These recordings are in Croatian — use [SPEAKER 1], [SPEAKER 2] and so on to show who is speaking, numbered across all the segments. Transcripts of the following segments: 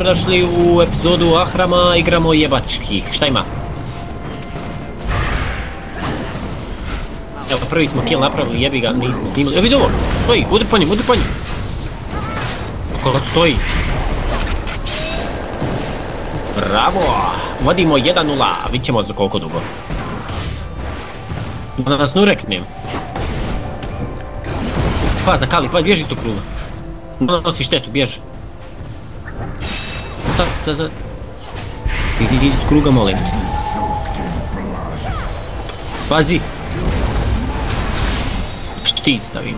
[SPEAKER 1] Došli u epizodu Ahrama, igramo jebački. Šta ima? Evo, prvi smo kill napravili, jebi ga, nismo snimali. Evo vidi ovo, stoji, udri po njim, udri po njim. Kako stoji? Bravo! Vodimo 1-0, vidit ćemo za koliko dugo. Da nas nureknem. Pa, zakali, pa, bježi tu kruga. Nosi štetu, bježi. Sad. Idi s kruga, molim. Pazi. Štit stavim.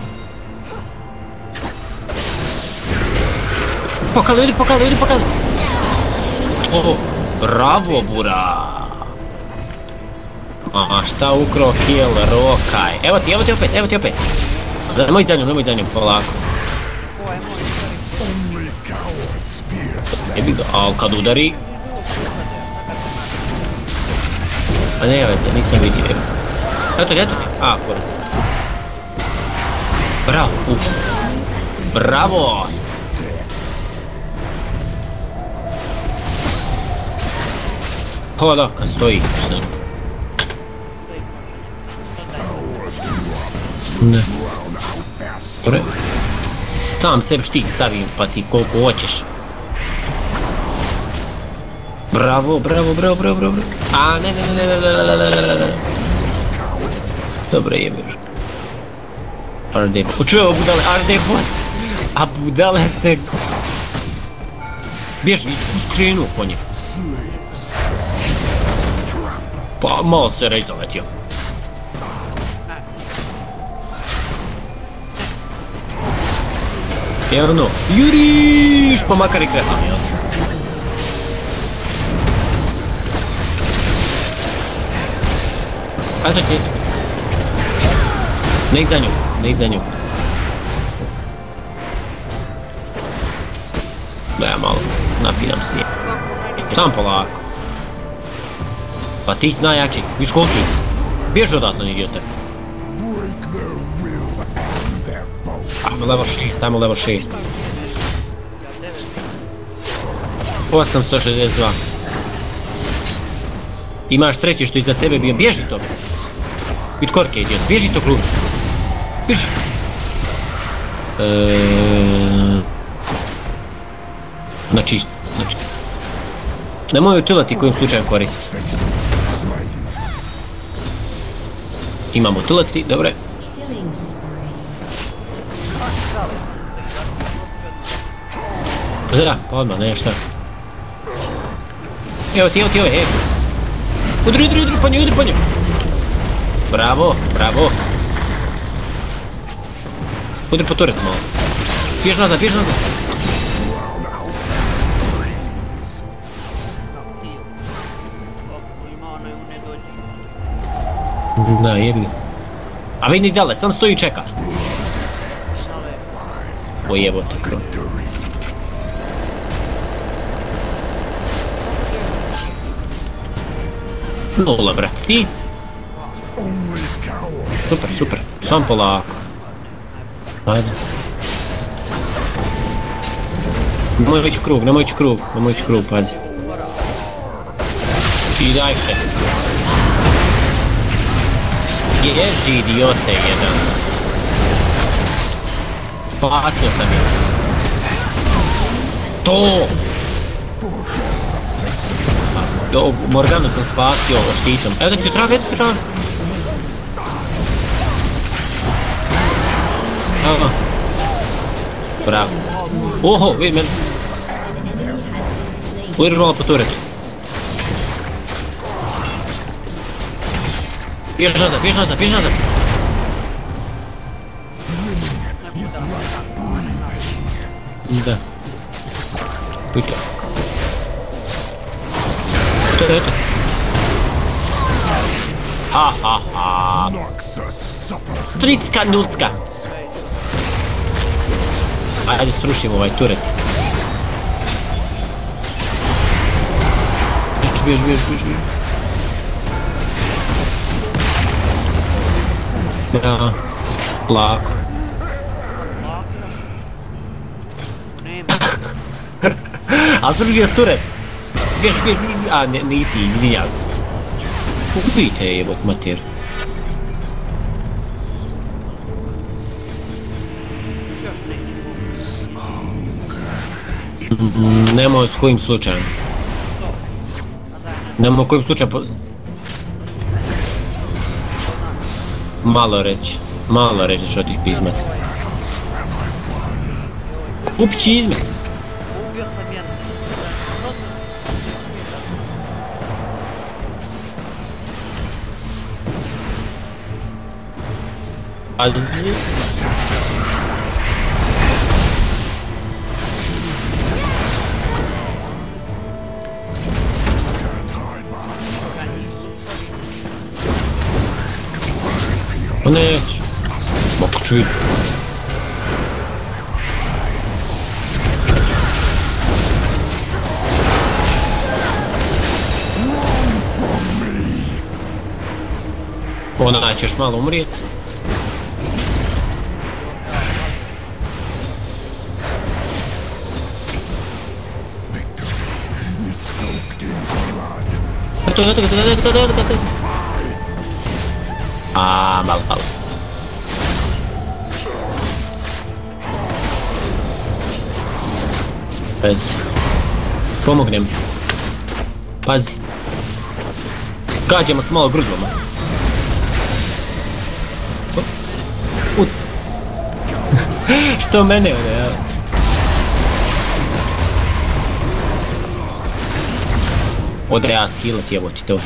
[SPEAKER 1] Pokali. O, bravo, bura. Aha, šta ukro, kill, rokaj. Evo ti opet. Nemoj za njom, polako. Jebi ga, al kad udari... A ne, nisam vidio. Eto ti, a, kurac. Bravo! O da, kad stoji. Ne. Dobre. Sam sebi štit stavim pa ti koliko hoćeš. Bravo. A, ne. Dobre, jebir. Arde, počuo ovo budale, Arde bot. A budale se... Bježi, skrenuo po njih. Pa, malo se rej zaletio. Javno, juriš, pa makar i kretam, jel? Ajde sad ćete. Ne ih za nju. Da ja malo napinam s njim. Sam polako. Pa ti najjači, viš koliko ih. Bježi odatle, idiote. Ajmo level 6. 862. Imaš treći što iza tebe bio, bježi to. Vid korke idiot, bježi to krug. Bježi. Znači. Nemoj utilati kojim slučajem koristiti. Imamo utilati, dobre. Zra, odmah, nešto. Evo ti, ej. Udri po nju. Bravo. Udri po turret malo. Bjež nazad. Da, jebi. A vidi dale, sam stoji i čeka. O jebote krov. Nula, brat, ti? Super, sam polako. Ajde. Nemoj ići krug, pazi. I daj se. Jezi, idiote, jedan. Spasio sam je. To! Morganu sam spasio štitom. Evo da ti traga. Evo. Bravo. Oho, vidi meni. Udri malo po turetu. Bježi nazad. Da. Puta. Eto. Ha. Stritska nulska. Ajde srušimo ovaj turet. Bježi. Da. Lako. A sružio sture. Bješ, a nisi, izvinjam. Ubijte je jebot mater. Nemoj s kojim slučajem. Nemoj kojim slučajem. Malo reći što ti pizme. Upići izme.
[SPEAKER 2] Убил момент.
[SPEAKER 1] Neću. Mogu čuti. Ona ćeš malo umrijeti. Malo. Pazi. Pomognem. Pazi. Gađamo s malo gruzloma. Što mene ovdje, ja? Ode ja skillat jevo ti to.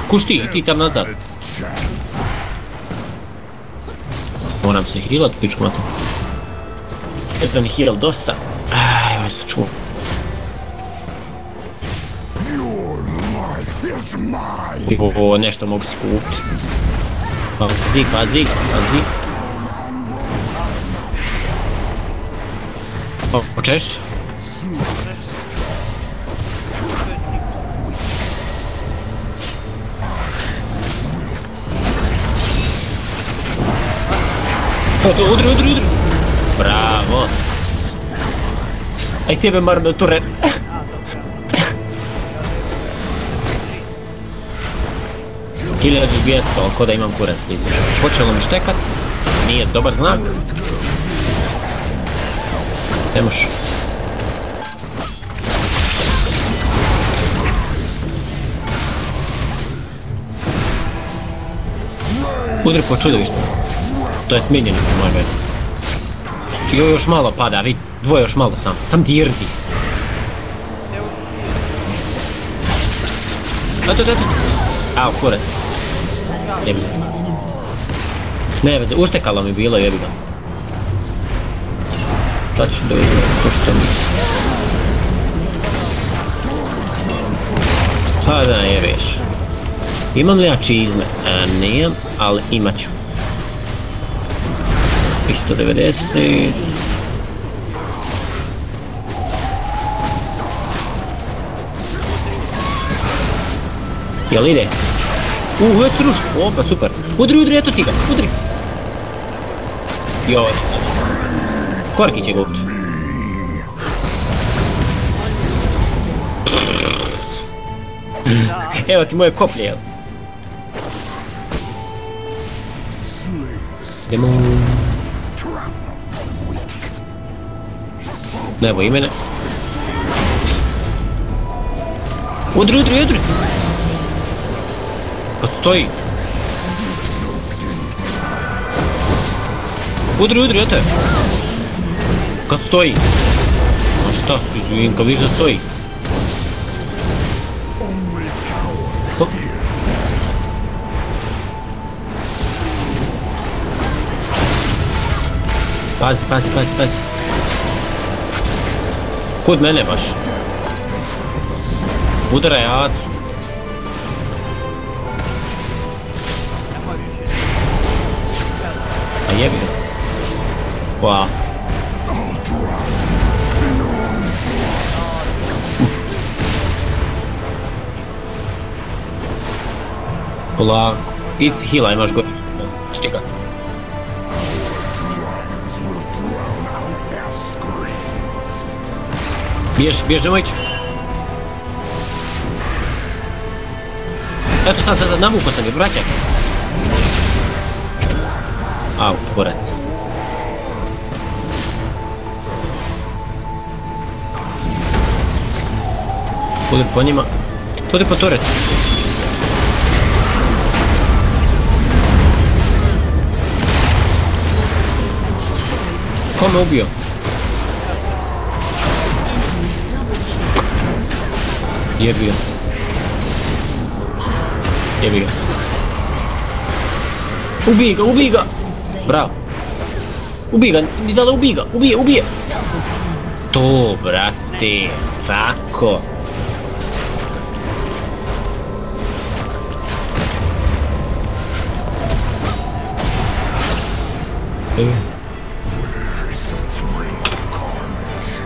[SPEAKER 1] Kuš ti tam nazad. Moram se healat, pičku mato. Jedan heal dosta. Evo se čuo. Ovo nešto mogu si kupiti. Pazi. Hoćeš? Udri. Bravo. Aj tebe marno turret. Ili 200, ko da imam kurac. Počelo mi štekat. Nije dobar znak. Ne može. Udri po čudovištu. To je smijenjeno po moj već. Još malo pada, vidi. Dvoje još malo sam dirni. Au, kurac. Jebi. Ne veze, uštekalo mi bilo, jebi ga. Sad ću da vidim, pušta mi. Pa da jebiš. Imam li ja čizme? Nijem, ali imat ću. 390. Jel ide? Već se ruši, opa super. Udri, eto ti ga, udri. Joj. Korki će gubiti. Evo ti moje koplje, jel? Idemo. Ne boji mene. Udri. Pa stoji. Udri, eto je. Kad stoji. A šta, izvijem, kad vidiš da stoji. Pazi. Kud mene baš? Udaraj Acu. A jebi ga. Hvala. Polako. I heala imaš gore. Čekaj. Bjež, nemoj ići. Eto sad, navukao sam ga, vraćaj. Au, kurac. Udri po njima. Udri po turec. Ko me ubio? Jebi ga. Jebi ga. Ubij ga! Bravo. Ubij ga, Nidala, ubij ga, ubije! To, brate, tako.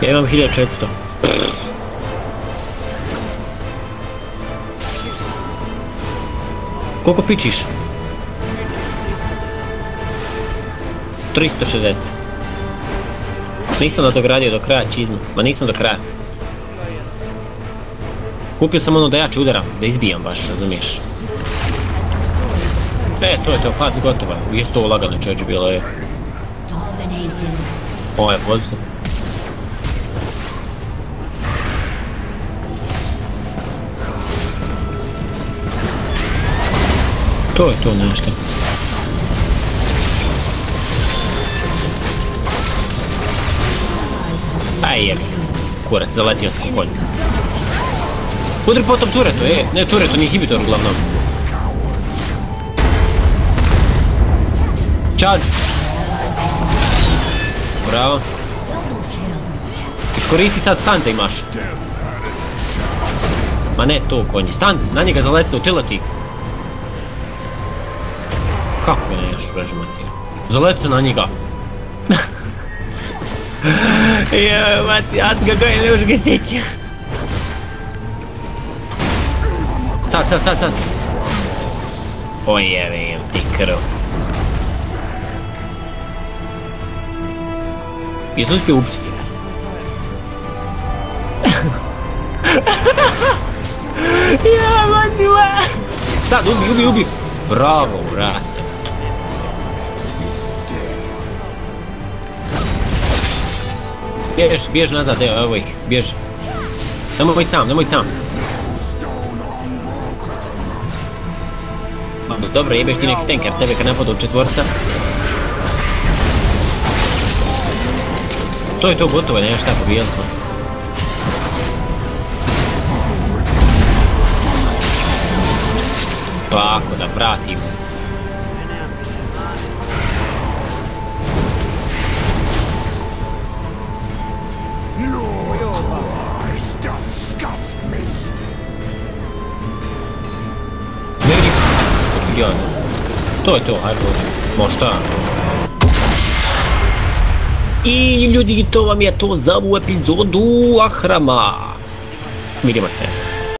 [SPEAKER 1] Ja imam 1400. Koliko pičiš? 360. Nisam nadogradio do kraja čizmu, ma nisam do kraja. Kupio sam ono da jače udaram, da izbijam baš, razumiješ? To je to, faz gotova. Je to lagano čovječe bilo je. Ovo je pozitiv. To je to nešto. Aj jebi. Kurac, zaletio sam u konju. Udri potom turetu, ne turetu, nije inhibitor uglavnom. Charge! Bravo. Iskoristi sad stun da imaš. Ma ne to konji, stun, na njega zaletio utility. Kako ne još prežmati? Zaletio na njega. Joj, mati, ja ga gojim, ne možu ga stići. Sad. Ojevim ti krv. Jesi uspio ubiti? Ja, mati, sad, ubi. Bravo, brate. Bjež nazad, evo ih, bjež. Nemoj tam. Dobro, jebeš ti neki tanker, tebe kad napada u četvorca. To je to gotovo, nemaš šta pobijali smo. Tako da pratim. To je to, hajde možda. I ljudi, to vam je to za ovu epizodu Ahrama. Vidimo se.